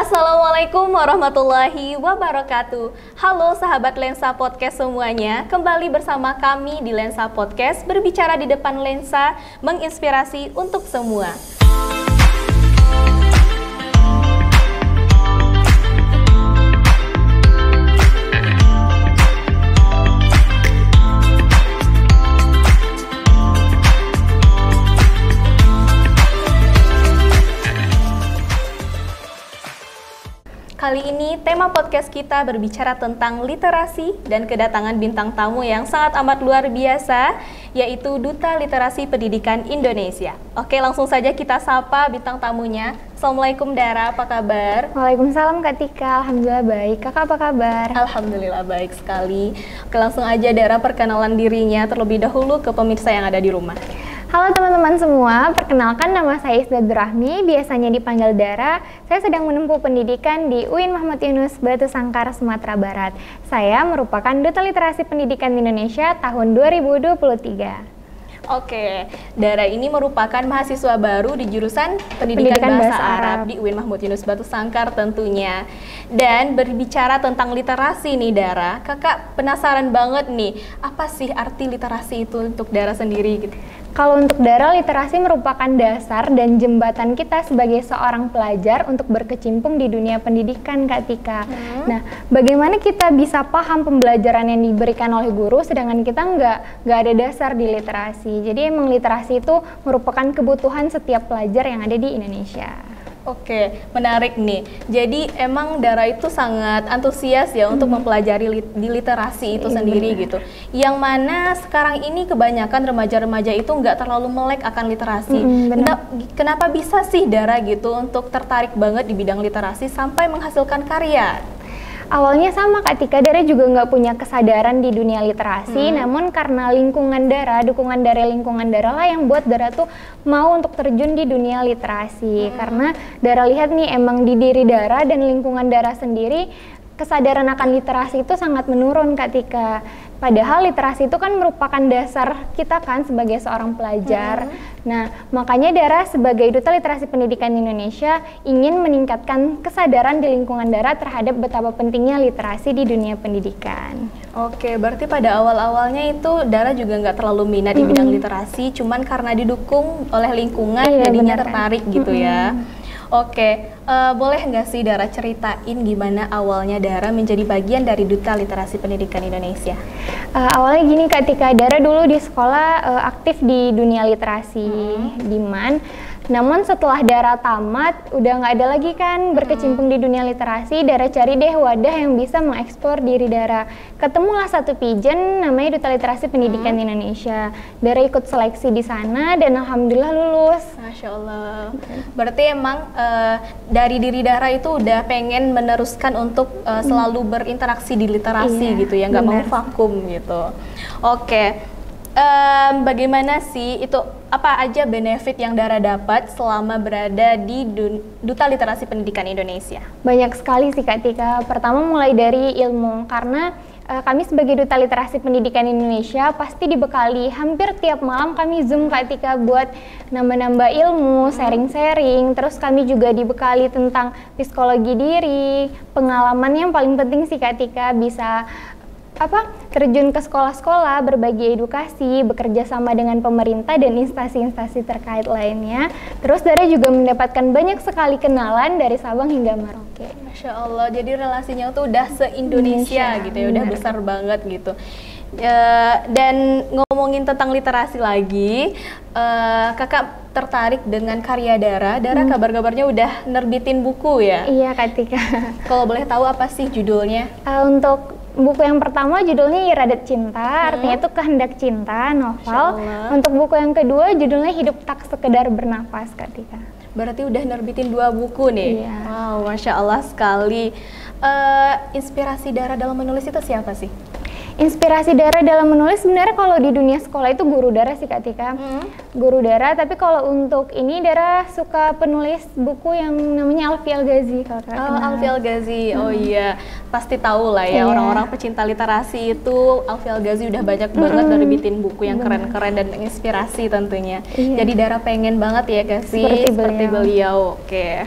Assalamualaikum warahmatullahi wabarakatuh. Halo sahabat Lensa Podcast semuanya, kembali bersama kami di Lensa Podcast, berbicara di depan lensa, menginspirasi untuk semua. Kali ini tema podcast kita berbicara tentang literasi dan kedatangan bintang tamu yang sangat amat luar biasa, yaitu Duta Literasi Pendidikan Indonesia. Oke, langsung saja kita sapa bintang tamunya. Assalamualaikum Dara, apa kabar? Waalaikumsalam Kak Tika, alhamdulillah baik. Kakak apa kabar? Alhamdulillah baik sekali. Oke, langsung aja Dara perkenalan dirinya terlebih dahulu ke pemirsa yang ada di rumah. Halo teman-teman semua, perkenalkan nama saya Isdadur Rahmi, biasanya dipanggil Dara. Saya sedang menempuh pendidikan di UIN Muhammad Yunus, Batu Sangkar, Sumatera Barat. Saya merupakan Duta Literasi Pendidikan Indonesia tahun 2023. Oke, Dara ini merupakan mahasiswa baru di jurusan Pendidikan Bahasa Arab di UIN Muhammad Yunus Batu Sangkar tentunya. Dan berbicara tentang literasi nih Dara, kakak penasaran banget nih, apa sih arti literasi itu untuk Dara sendiri gitu? Kalau untuk Dara, literasi merupakan dasar dan jembatan kita sebagai seorang pelajar untuk berkecimpung di dunia pendidikan, Kak Tika. Nah, bagaimana kita bisa paham pembelajaran yang diberikan oleh guru, sedangkan kita nggak ada dasar di literasi. Jadi emang literasi itu merupakan kebutuhan setiap pelajar yang ada di Indonesia. Oke, menarik nih. Jadi emang Dara itu sangat antusias ya untuk mempelajari di literasi itu sendiri gitu. Yang mana sekarang ini kebanyakan remaja-remaja itu nggak terlalu melek akan literasi. Kenapa bisa sih Dara gitu untuk tertarik banget di bidang literasi sampai menghasilkan karya? Awalnya sama Kak Tika, Dara juga nggak punya kesadaran di dunia literasi, namun karena lingkungan Dara, dukungan dari lingkungan Dara lah yang buat Dara tuh mau untuk terjun di dunia literasi. Karena Dara lihat nih emang di diri Dara dan lingkungan Dara sendiri, kesadaran akan literasi itu sangat menurun Kak Tika. Padahal literasi itu kan merupakan dasar kita kan sebagai seorang pelajar. Nah, makanya Dara sebagai Duta Literasi Pendidikan Indonesia ingin meningkatkan kesadaran di lingkungan Dara terhadap betapa pentingnya literasi di dunia pendidikan. Oke, berarti pada awal-awalnya itu Dara juga nggak terlalu minat di bidang literasi, cuman karena didukung oleh lingkungan jadinya tertarik gitu ya. Oke, boleh nggak sih Dara ceritain gimana awalnya Dara menjadi bagian dari Duta Literasi Pendidikan Indonesia? Awalnya gini Kak Tika, Dara dulu di sekolah aktif di dunia literasi di MAN. Namun setelah Dara tamat, udah nggak ada lagi kan berkecimpung di dunia literasi. Dara cari deh wadah yang bisa mengekspor diri Dara. Ketemulah satu pijen namanya Duta Literasi Pendidikan Indonesia. Dara ikut seleksi di sana dan alhamdulillah lulus. Masya Allah. Berarti emang dari diri Dara itu udah pengen meneruskan untuk selalu berinteraksi di literasi gitu ya, nggak mau vakum gitu. Oke. Bagaimana sih itu, apa aja benefit yang Dara dapat selama berada di Duta Literasi Pendidikan Indonesia? Banyak sekali sih Kak Tika. Pertama mulai dari ilmu, karena kami sebagai Duta Literasi Pendidikan Indonesia pasti dibekali hampir tiap malam kami Zoom Kak Tika buat nambah-nambah ilmu, sharing-sharing. Terus kami juga dibekali tentang psikologi diri, pengalaman yang paling penting sih Kak Tika, bisa terjun ke sekolah-sekolah, berbagi edukasi, bekerja sama dengan pemerintah dan instansi-instansi terkait lainnya. Terus Dara juga mendapatkan banyak sekali kenalan dari Sabang hingga Merauke. Masya Allah, jadi relasinya tuh udah se-Indonesia gitu ya, udah besar banget gitu. Dan ngomongin tentang literasi lagi, kakak tertarik dengan karya Dara. Dara kabar-kabarnya udah nerbitin buku ya? Iya Kak Tika. Kalau boleh tahu apa sih judulnya? Untuk buku yang pertama judulnya Iradat Cinta, artinya itu kehendak cinta, novel. Untuk buku yang kedua judulnya Hidup Tak Sekedar Bernafas, Kak Tika. Berarti udah nerbitin 2 buku nih? Iya. Wow, Masya Allah sekali. Inspirasi Dara dalam menulis itu siapa sih? Inspirasi Dara dalam menulis sebenarnya kalau di dunia sekolah itu guru Dara sih Kak Tika. Guru Dara, tapi kalau untuk ini Dara suka penulis buku yang namanya Alfi Al-Ghazi kalau Kakak kenal. Alfi Al-Ghazi, oh iya, pasti tahu lah ya orang-orang pecinta literasi itu. Alfi Al-Ghazi udah banyak banget nerbitin buku yang keren-keren dan menginspirasi tentunya. Jadi Dara pengen banget ya kasih seperti beliau. Oke.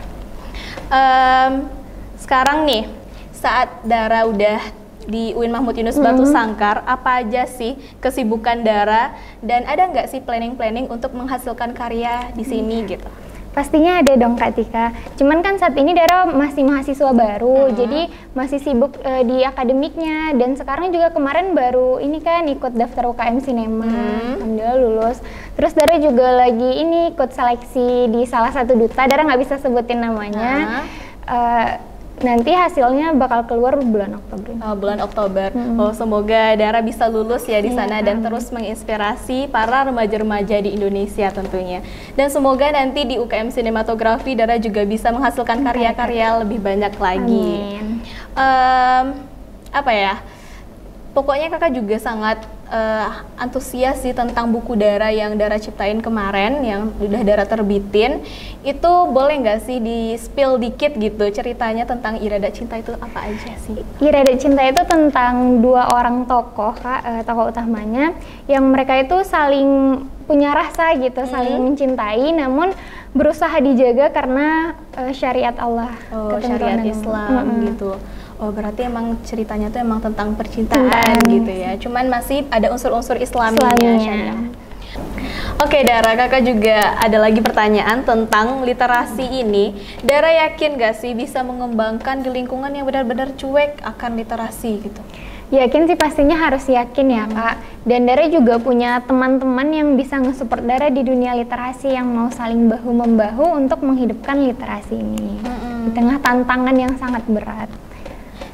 sekarang nih saat Dara udah di UIN Mahmud Yunus Batu Sangkar, apa aja sih kesibukan Dara dan ada nggak sih planning-planning untuk menghasilkan karya di sini gitu? Pastinya ada dong Kak Tika. Cuman kan saat ini Dara masih mahasiswa baru, jadi masih sibuk di akademiknya. Dan sekarang juga kemarin baru ini kan ikut daftar UKM Sinema, alhamdulillah lulus. Terus Dara juga lagi ini ikut seleksi di salah satu duta. Dara nggak bisa sebutin namanya. Nanti hasilnya bakal keluar bulan Oktober. Bulan Oktober. Oh, semoga Dara bisa lulus ya di sana dan terus menginspirasi para remaja-remaja di Indonesia tentunya. Dan semoga nanti di UKM Sinematografi Dara juga bisa menghasilkan karya-karya lebih banyak lagi. Apa ya? Pokoknya kakak juga sangat antusias sih tentang buku Dara yang Dara ciptain kemarin, yang udah Dara terbitin. Itu boleh nggak sih di-spill dikit gitu ceritanya tentang Irada Cinta itu apa aja sih? Irada Cinta itu tentang dua orang tokoh, Kak, tokoh utamanya, yang mereka itu saling punya rasa gitu, saling mencintai, namun berusaha dijaga karena syariat Allah, syariat Islam gitu. Oh, berarti emang ceritanya tuh emang tentang percintaan gitu ya. Cuman masih ada unsur-unsur Islaminya. Oke, Dara, kakak juga ada lagi pertanyaan tentang literasi ini. Dara yakin gak sih bisa mengembangkan di lingkungan yang benar-benar cuek akan literasi gitu? Yakin sih, pastinya harus yakin ya Kak. Dan Dara juga punya teman-teman yang bisa nge-support Dara di dunia literasi yang mau saling bahu-membahu untuk menghidupkan literasi ini di tengah tantangan yang sangat berat.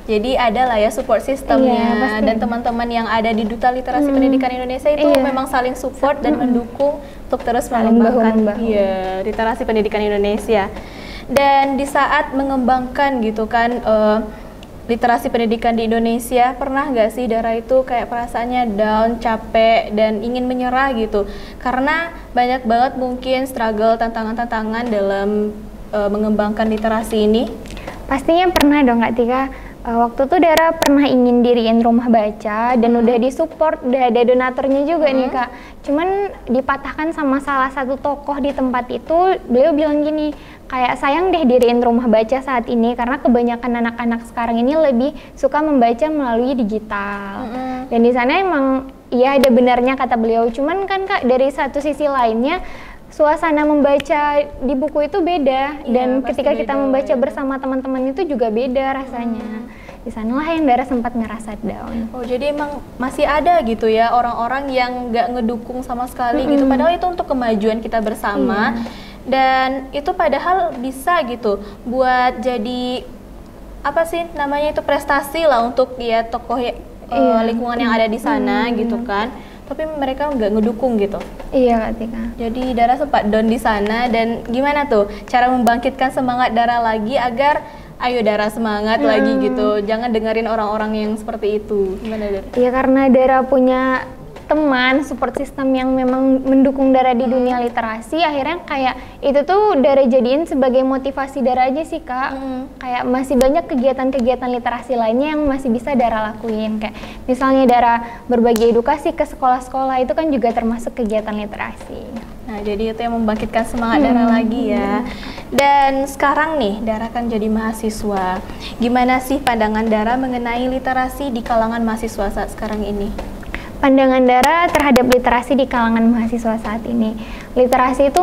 Jadi ada lah ya support sistemnya, dan teman-teman yang ada di Duta Literasi Pendidikan Indonesia itu memang saling support dan mendukung untuk terus mengembangkan literasi pendidikan Indonesia. Dan di saat mengembangkan gitu kan literasi pendidikan di Indonesia, pernah nggak sih Dara itu kayak perasaannya down, capek, dan ingin menyerah gitu? Karena banyak banget mungkin struggle, tantangan-tantangan dalam mengembangkan literasi ini. Pastinya pernah dong Kak Tika. Waktu itu Dara pernah ingin diriin rumah baca dan udah disupport, udah ada donaturnya juga nih Kak. Cuman dipatahkan sama salah satu tokoh di tempat itu. Beliau bilang gini, kayak sayang deh diriin rumah baca saat ini karena kebanyakan anak-anak sekarang ini lebih suka membaca melalui digital. Dan di sana emang iya ada benarnya kata beliau. Cuman kan Kak, dari satu sisi lainnya suasana membaca di buku itu beda, dan ketika kita membaca bersama teman-teman itu juga beda rasanya. Di sanalah yang Dara sempat ngerasa down. Oh, jadi emang masih ada gitu ya orang-orang yang nggak ngedukung sama sekali gitu, padahal itu untuk kemajuan kita bersama. Dan itu padahal bisa gitu buat jadi apa sih namanya itu prestasi lah untuk ya tokoh lingkungan yang ada di sana gitu kan. Tapi mereka nggak ngedukung gitu. Iya Kak Tika. Jadi Dara sempat down di sana, dan gimana tuh cara membangkitkan semangat Dara lagi agar ayo Dara semangat lagi gitu. Jangan dengerin orang-orang yang seperti itu. Gimana Dara? Iya, karena Dara punya teman support system yang memang mendukung Dara di dunia literasi, akhirnya kayak itu tuh Dara jadiin sebagai motivasi Dara aja sih Kak. Kayak masih banyak kegiatan-kegiatan literasi lainnya yang masih bisa Dara lakuin, kayak misalnya Dara berbagi edukasi ke sekolah-sekolah, itu kan juga termasuk kegiatan literasi. Nah, jadi itu yang membangkitkan semangat Dara lagi ya. Dan sekarang nih Dara kan jadi mahasiswa. Gimana sih pandangan Dara mengenai literasi di kalangan mahasiswa saat sekarang ini? Pandangan Dara terhadap literasi di kalangan mahasiswa saat ini. Literasi itu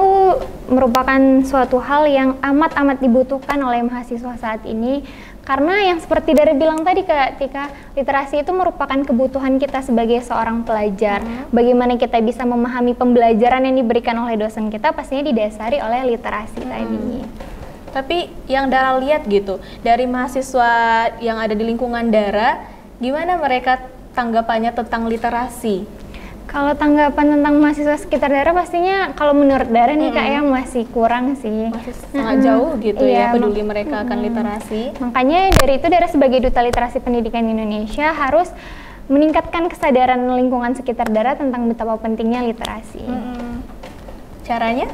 merupakan suatu hal yang amat-amat dibutuhkan oleh mahasiswa saat ini. Karena yang seperti Dara bilang tadi Kak Tika, literasi itu merupakan kebutuhan kita sebagai seorang pelajar. Bagaimana kita bisa memahami pembelajaran yang diberikan oleh dosen kita, pastinya didasari oleh literasi tadi. Tapi yang Dara lihat gitu, dari mahasiswa yang ada di lingkungan Dara, gimana mereka tanggapannya tentang literasi? Kalau tanggapan tentang mahasiswa sekitar Dara, pastinya kalau menurut Dara nih Kak ya masih kurang sih. Masih sangat jauh gitu ya peduli mereka akan literasi. Makanya dari itu Dara sebagai Duta Literasi Pendidikan Indonesia harus meningkatkan kesadaran lingkungan sekitar Dara tentang betapa pentingnya literasi. Caranya?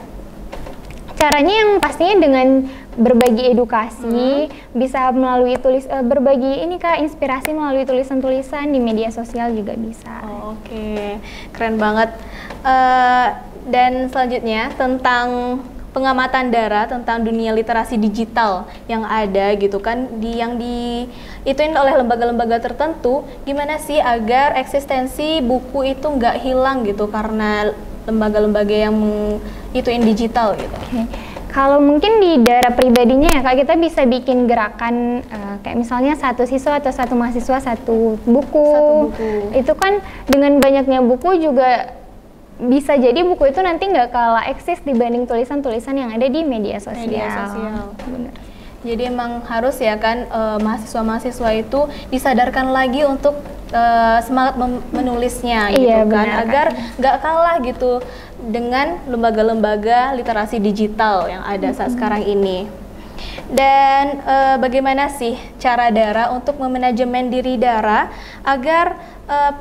Caranya yang pastinya dengan berbagi edukasi, bisa melalui berbagi ini Kak, inspirasi melalui tulisan-tulisan di media sosial juga bisa. Oke, keren banget. Dan selanjutnya tentang pengamatan Dara tentang dunia literasi digital yang ada gitu kan, yang ituin oleh lembaga-lembaga tertentu, gimana sih agar eksistensi buku itu nggak hilang gitu karena lembaga-lembaga yang ituin digital gitu. Kalau mungkin di Dara pribadinya ya Kak, kita bisa bikin gerakan kayak misalnya satu siswa atau satu mahasiswa satu buku. Itu kan dengan banyaknya buku juga bisa jadi buku itu nanti nggak kalah eksis dibanding tulisan-tulisan yang ada di media sosial. Benar. Jadi emang harus ya kan mahasiswa-mahasiswa itu disadarkan lagi untuk semangat menulisnya gitu kan, agar nggak kalah gitu dengan lembaga-lembaga literasi digital yang ada saat sekarang ini. Dan bagaimana sih cara Dara untuk memanajemen diri Dara agar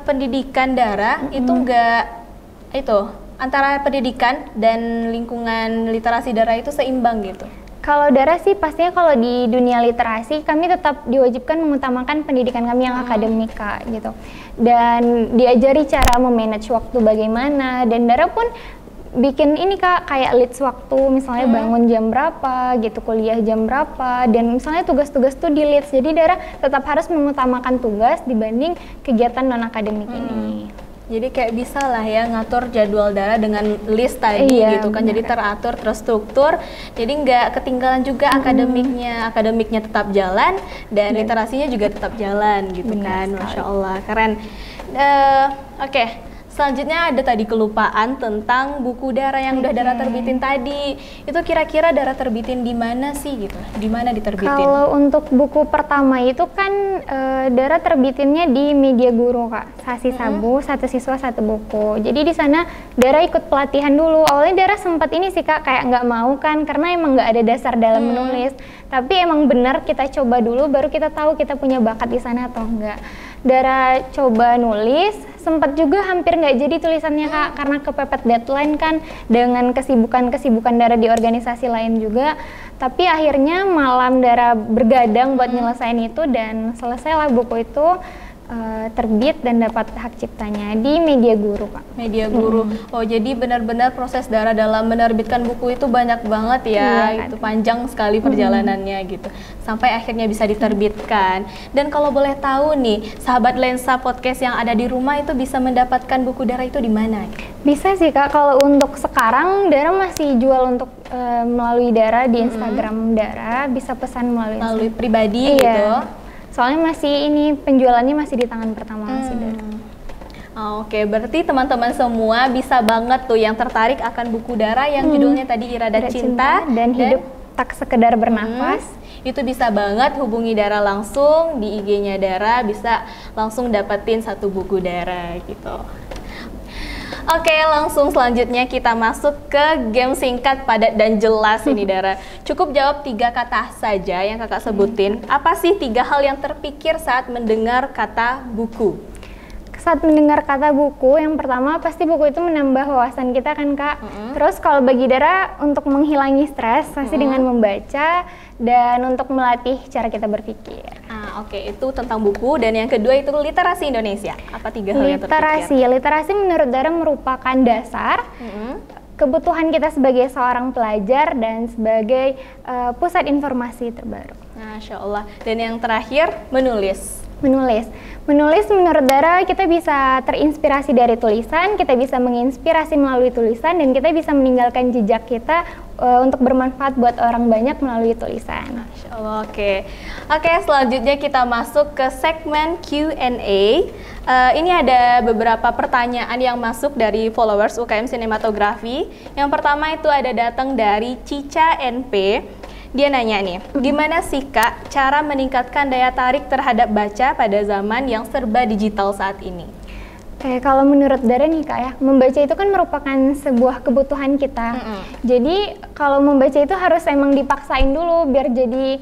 pendidikan Dara itu nggak antara pendidikan dan lingkungan literasi Dara itu seimbang gitu? Kalau Dara sih pastinya kalau di dunia literasi kami tetap diwajibkan mengutamakan pendidikan kami yang akademik Kak gitu. Dan diajari cara memanage waktu bagaimana, dan Dara pun bikin ini Kak, kayak list waktu, misalnya bangun jam berapa gitu, kuliah jam berapa, dan misalnya tugas-tugas tuh di list. Jadi Dara tetap harus mengutamakan tugas dibanding kegiatan non akademik ini. Jadi kayak bisa lah ya ngatur jadwal Dara dengan list tadi gitu kan, jadi teratur, terstruktur, jadi nggak ketinggalan juga akademiknya tetap jalan dan literasinya juga tetap jalan gitu kan. Masya Allah, keren. Oke. Selanjutnya ada tadi kelupaan tentang buku Dara yang udah Dara terbitin tadi. Itu kira-kira Dara terbitin di mana sih gitu? Di mana diterbitin? Kalau untuk buku pertama itu kan Dara terbitinnya di Media Guru Kak. Sasi Sabu, satu siswa satu buku. Jadi di sana Dara ikut pelatihan dulu. Awalnya Dara sempat ini sih Kak, kayak nggak mau kan karena emang nggak ada dasar dalam menulis. Tapi emang benar kita coba dulu baru kita tahu kita punya bakat di sana atau enggak. Dara coba nulis, sempat juga hampir nggak jadi tulisannya Kak, karena kepepet deadline kan dengan kesibukan Dara di organisasi lain juga. Tapi akhirnya malam Dara bergadang buat nyelesain itu dan selesailah buku itu terbit dan dapat hak ciptanya di Media Guru Kak. Media Guru. Oh jadi benar-benar proses Dara dalam menerbitkan buku itu banyak banget ya, itu panjang sekali perjalanannya gitu, sampai akhirnya bisa diterbitkan. Dan kalau boleh tahu nih, sahabat Lensa Podcast yang ada di rumah itu bisa mendapatkan buku Dara itu di mana? Bisa sih Kak, kalau untuk sekarang Dara masih jual untuk melalui Dara di Instagram Dara, bisa pesan melalui pribadi gitu. Soalnya masih ini penjualannya masih di tangan pertama masih Dara. Oke, berarti teman-teman semua bisa banget tuh yang tertarik akan buku Dara yang judulnya tadi Irada Cinta dan Hidup Tak Sekedar Bernafas. Itu bisa banget hubungi Dara langsung di IG-nya Dara, bisa langsung dapetin satu buku Dara gitu. Oke, langsung selanjutnya kita masuk ke game singkat, padat, dan jelas ini Dara. Cukup jawab 3 kata saja yang kakak sebutin. Apa sih 3 hal yang terpikir saat mendengar kata buku? Saat mendengar kata buku, yang pertama pasti buku itu menambah wawasan kita kan Kak. Terus kalau bagi Dara untuk menghilangi stres pasti dengan membaca dan untuk melatih cara kita berpikir. Oke, itu tentang buku. Dan yang kedua itu literasi Indonesia. Apa 3 hal yang terpikir? Literasi menurut Dara merupakan dasar kebutuhan kita sebagai seorang pelajar dan sebagai pusat informasi terbaru. Masya Allah. Dan yang terakhir, menulis. Menulis menurut Dara kita bisa terinspirasi dari tulisan, kita bisa menginspirasi melalui tulisan, dan kita bisa meninggalkan jejak kita untuk bermanfaat buat orang banyak melalui tulisan. Masya Allah, oke, selanjutnya kita masuk ke segmen Q&A. Ini ada beberapa pertanyaan yang masuk dari followers UKM Sinematografi. Yang pertama itu ada datang dari Cica NP. Dia nanya nih, gimana sih Kak cara meningkatkan daya tarik terhadap baca pada zaman yang serba digital saat ini? Kalau menurut Dara nih Kak ya, membaca itu kan merupakan sebuah kebutuhan kita. Jadi kalau membaca itu harus emang dipaksain dulu biar jadi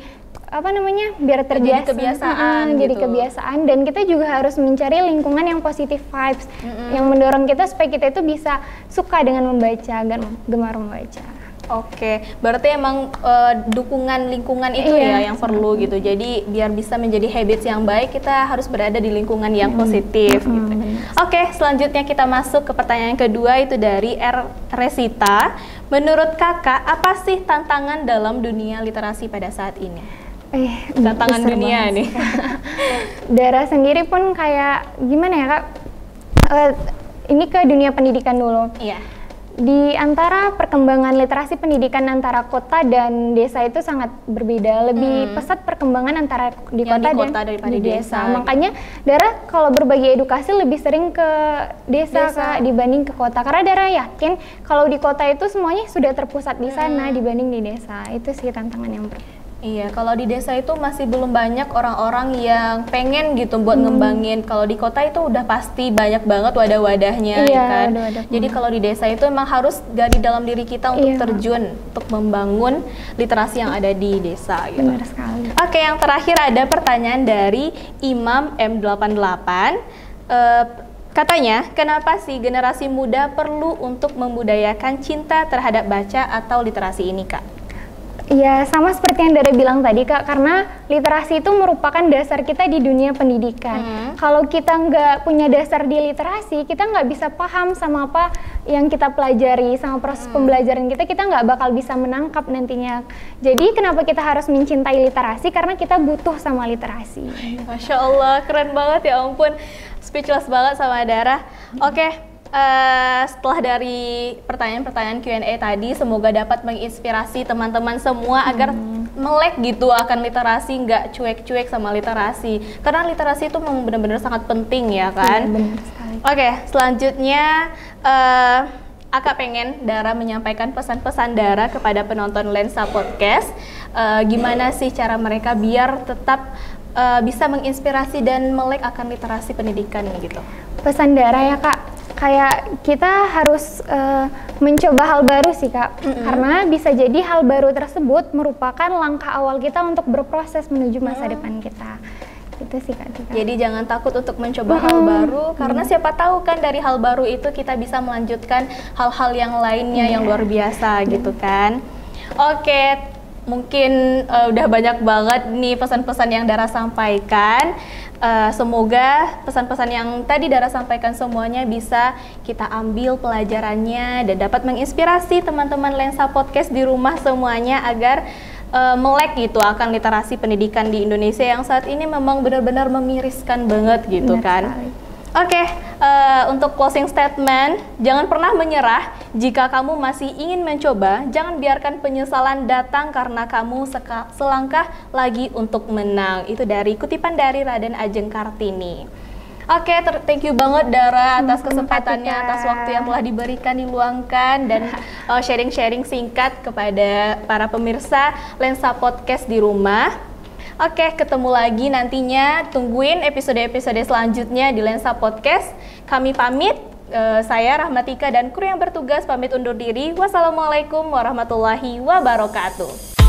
biar terbiasa, jadi kebiasaan, dan kita juga harus mencari lingkungan yang positif vibes, yang mendorong kita supaya kita itu bisa suka dengan membaca, gemar membaca. Oke, berarti emang dukungan lingkungan itu ya yang perlu gitu. Jadi biar bisa menjadi habits yang baik, kita harus berada di lingkungan yang positif gitu. Oke, selanjutnya kita masuk ke pertanyaan kedua, itu dari Resita. Menurut kakak, apa sih tantangan dalam dunia literasi pada saat ini? Tantangan dunia nih. Dara sendiri pun kayak gimana ya kak? Ini ke dunia pendidikan dulu. Iya. Di antara perkembangan literasi pendidikan antara kota dan desa itu sangat berbeda. Lebih pesat perkembangan antara di kota dan di desa. Makanya Dara kalau berbagi edukasi lebih sering ke desa. Kak, dibanding ke kota. Karena Dara yakin kalau di kota itu semuanya sudah terpusat di sana dibanding di desa. Itu sih tantangan yang Iya, kalau di desa itu masih belum banyak orang-orang yang pengen gitu buat ngembangin. Kalau di kota itu udah pasti banyak banget wadah-wadahnya, ya kan? Jadi kalau di desa itu emang harus dari dalam diri kita untuk terjun, untuk membangun literasi yang ada di desa gitu. Benar sekali. Oke, yang terakhir ada pertanyaan dari Imam M88. Katanya, kenapa sih generasi muda perlu untuk membudayakan cinta terhadap baca atau literasi ini, Kak? Ya, sama seperti yang Dara bilang tadi Kak, karena literasi itu merupakan dasar kita di dunia pendidikan. Kalau kita nggak punya dasar di literasi, kita nggak bisa paham sama apa yang kita pelajari, sama proses pembelajaran kita nggak bakal bisa menangkap nantinya. Jadi kenapa kita harus mencintai literasi? Karena kita butuh sama literasi. Masya Allah, keren banget ya ampun. Speechless banget sama Dara. Oke. Setelah dari pertanyaan-pertanyaan Q&A tadi, semoga dapat menginspirasi teman-teman semua agar melek gitu akan literasi, nggak cuek-cuek sama literasi. Karena literasi itu memang benar-benar sangat penting ya kan? Benar sekali. Oke, selanjutnya Aka pengen Dara menyampaikan pesan-pesan Dara kepada penonton Lensa Podcast. Gimana sih cara mereka biar tetap bisa menginspirasi dan melek akan literasi pendidikan gitu? Pesan Dara ya Kak, kayak kita harus mencoba hal baru sih Kak, karena bisa jadi hal baru tersebut merupakan langkah awal kita untuk berproses menuju masa depan kita. Itu sih Kak. Jadi jangan takut untuk mencoba hal baru, karena siapa tahu kan dari hal baru itu kita bisa melanjutkan hal-hal yang lainnya yang luar biasa gitu kan. Oke, mungkin udah banyak banget nih pesan-pesan yang Dara sampaikan. Semoga pesan-pesan yang tadi Dara sampaikan semuanya bisa kita ambil pelajarannya dan dapat menginspirasi teman-teman Lensa Podcast di rumah semuanya agar melek gitu akan literasi pendidikan di Indonesia yang saat ini memang benar-benar memiriskan banget gitu kan. Oke, untuk closing statement, jangan pernah menyerah. Jika kamu masih ingin mencoba, jangan biarkan penyesalan datang karena kamu selangkah lagi untuk menang. Itu dari kutipan dari Raden Ajeng Kartini. Oke, thank you banget Dara atas kesempatannya, atas waktu yang telah diberikan, diluangkan, dan sharing-sharing singkat kepada para pemirsa Lensa Podcast di rumah. Oke, ketemu lagi nantinya. Tungguin episode-episode selanjutnya di Lensa Podcast. Kami pamit, saya Rahmatika dan kru yang bertugas pamit undur diri. Wassalamualaikum warahmatullahi wabarakatuh.